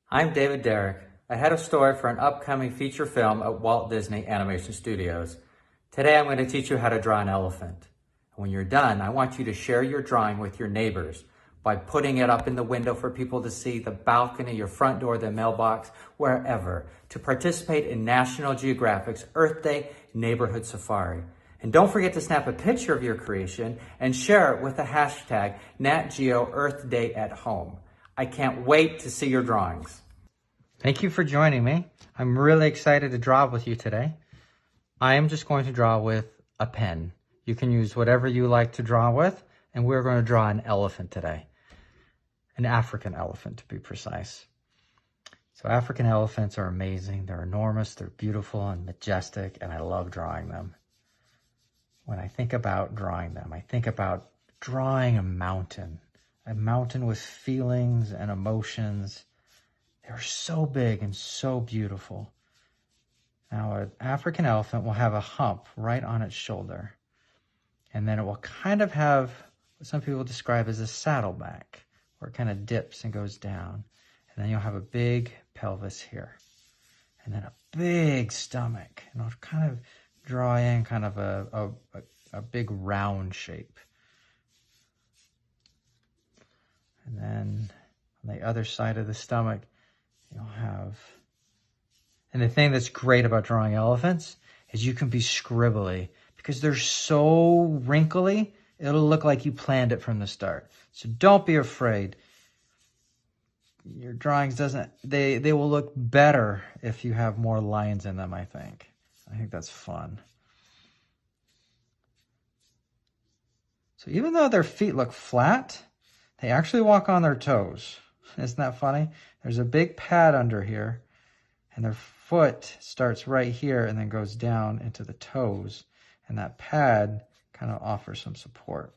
I'm David Derrick, ahead of story for an upcoming feature film at Walt Disney Animation Studios. Today I'm going to teach you how to draw an elephant. When you're done, I want you to share your drawing with your neighbors by putting it up in the window for people to see, the balcony, your front door, the mailbox, wherever, to participate in National Geographic's Earth Day Neighborhood Safari. And don't forget to snap a picture of your creation and share it with the hashtag #NatGeoEarthDayAtHome. I can't wait to see your drawings. Thank you for joining me. I'm really excited to draw with you today. I am just going to draw with a pen. You can use whatever you like to draw with, and we're going to draw an elephant today. An African elephant, to be precise. So African elephants are amazing. They're enormous, they're beautiful and majestic, and I love drawing them. When I think about drawing them, I think about drawing a mountain with feelings and emotions. They're so big and so beautiful. Now, an African elephant will have a hump right on its shoulder. And then it will kind of have what some people describe as a saddleback, where it kind of dips and goes down. And then you'll have a big pelvis here. And then a big stomach. And I'll kind of draw in kind of a big round shape. And then on the other side of the stomach, you'll have, and the thing that's great about drawing elephants is you can be scribbly because they're so wrinkly, it'll look like you planned it from the start. So don't be afraid. Your drawings they will look better if you have more lines in them, I think. I think that's fun. So even though their feet look flat, they actually walk on their toes. Isn't that funny? There's a big pad under here, and their foot starts right here and then goes down into the toes, and that pad kind of offers some support.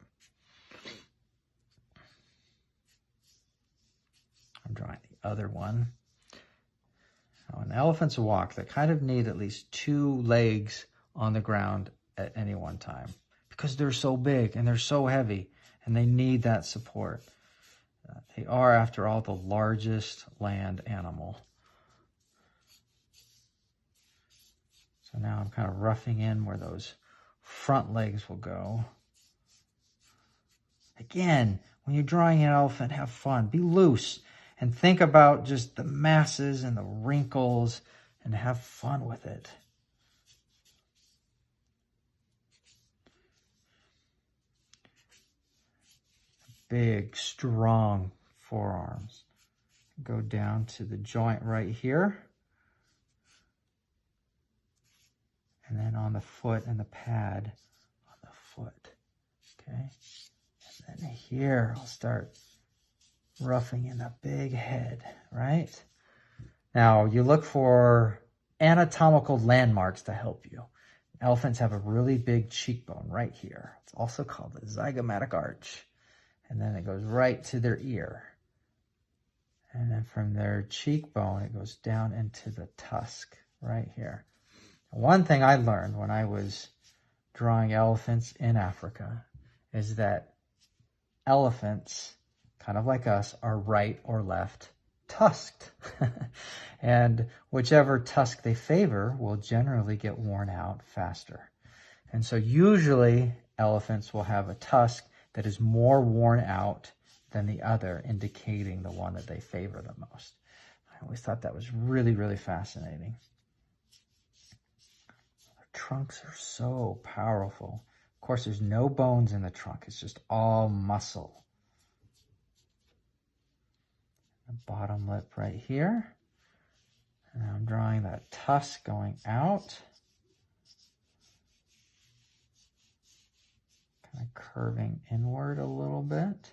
I'm drawing the other one. Now, an elephant's walk, they kind of need at least 2 legs on the ground at any one time because they're so big and they're so heavy, and they need that support. They are, after all, the largest land animal. So now I'm kind of roughing in where those front legs will go. Again, when you're drawing an elephant, have fun. Be loose and think about just the masses and the wrinkles and have fun with it. Big, strong forearms. Go down to the joint right here. And then on the foot and the pad on the foot. Okay. And then here I'll start roughing in a big head, right? Now you look for anatomical landmarks to help you. Elephants have a really big cheekbone right here. It's also called the zygomatic arch. And then it goes right to their ear. And then from their cheekbone, it goes down into the tusk right here. One thing I learned when I was drawing elephants in Africa is that elephants, kind of like us, are right or left tusked. And whichever tusk they favor will generally get worn out faster. And so usually elephants will have a tusk that is more worn out than the other, indicating the one that they favor the most. I always thought that was really, really fascinating. Their trunks are so powerful. Of course, there's no bones in the trunk. It's just all muscle. The bottom lip right here. And I'm drawing that tusk going out. Kind of curving inward a little bit.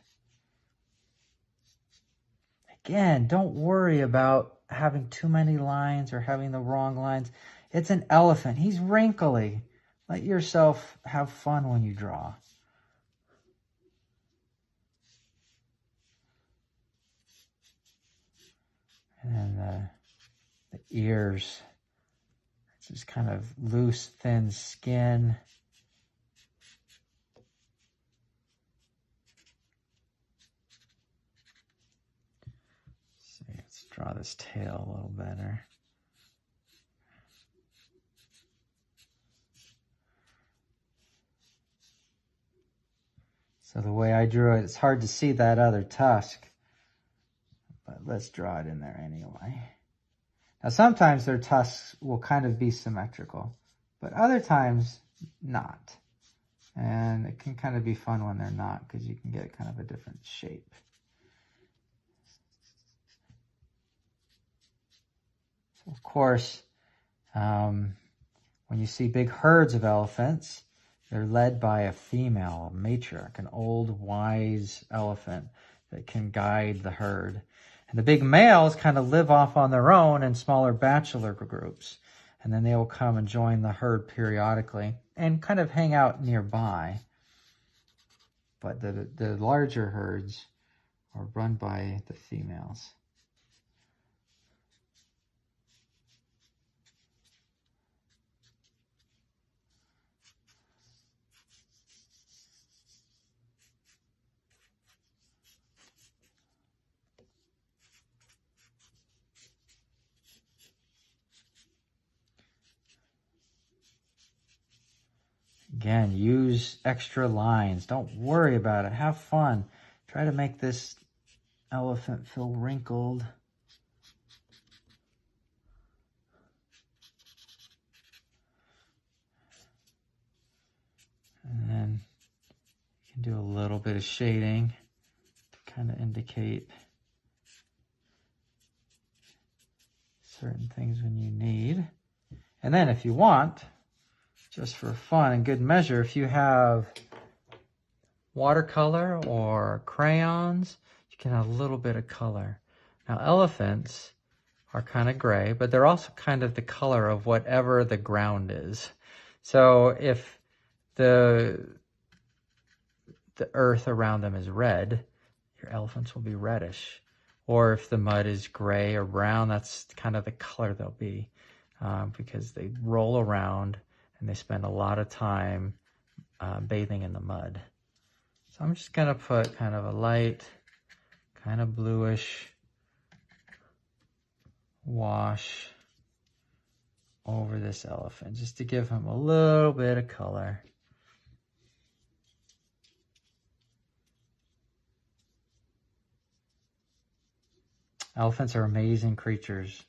Again, don't worry about having too many lines or having the wrong lines. It's an elephant. He's wrinkly. Let yourself have fun when you draw. And then the ears. It's just kind of loose, thin skin. Let's draw this tail a little better. So the way I drew it, it's hard to see that other tusk, but let's draw it in there anyway. Now sometimes their tusks will kind of be symmetrical, but other times not. And it can kind of be fun when they're not, because you can get kind of a different shape. So of course, when you see big herds of elephants, they're led by a female, a matriarch, an old wise elephant that can guide the herd. And the big males kind of live off on their own in smaller bachelor groups. And then they will come and join the herd periodically and kind of hang out nearby. But the larger herds are run by the females. Again, use extra lines. Don't worry about it. Have fun. Try to make this elephant feel wrinkled. And then you can do a little bit of shading to kind of indicate certain things when you need. And then if you want, just for fun and good measure, if you have watercolor or crayons, you can add a little bit of color. Now elephants are kind of gray, but they're also kind of the color of whatever the ground is. So if the earth around them is red, your elephants will be reddish. Or if the mud is gray or brown, that's kind of the color they'll be, because they roll around and they spend a lot of time bathing in the mud. So I'm just going to put kind of a light, kind of bluish wash over this elephant, just to give him a little bit of color. Elephants are amazing creatures.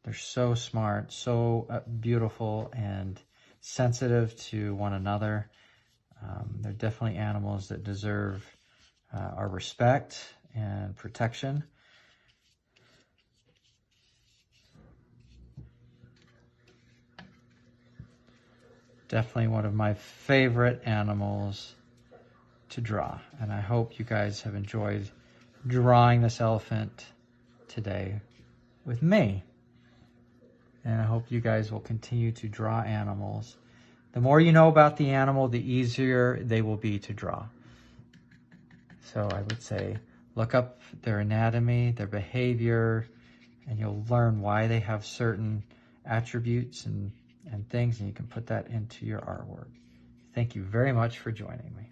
They're so smart, so beautiful and sensitive to one another. They're definitely animals that deserve our respect and protection. Definitely one of my favorite animals to draw. And I hope you guys have enjoyed drawing this elephant today with me. And I hope you guys will continue to draw animals. The more you know about the animal, the easier they will be to draw. So I would say look up their anatomy, their behavior, and you'll learn why they have certain attributes and things, and you can put that into your artwork. Thank you very much for joining me.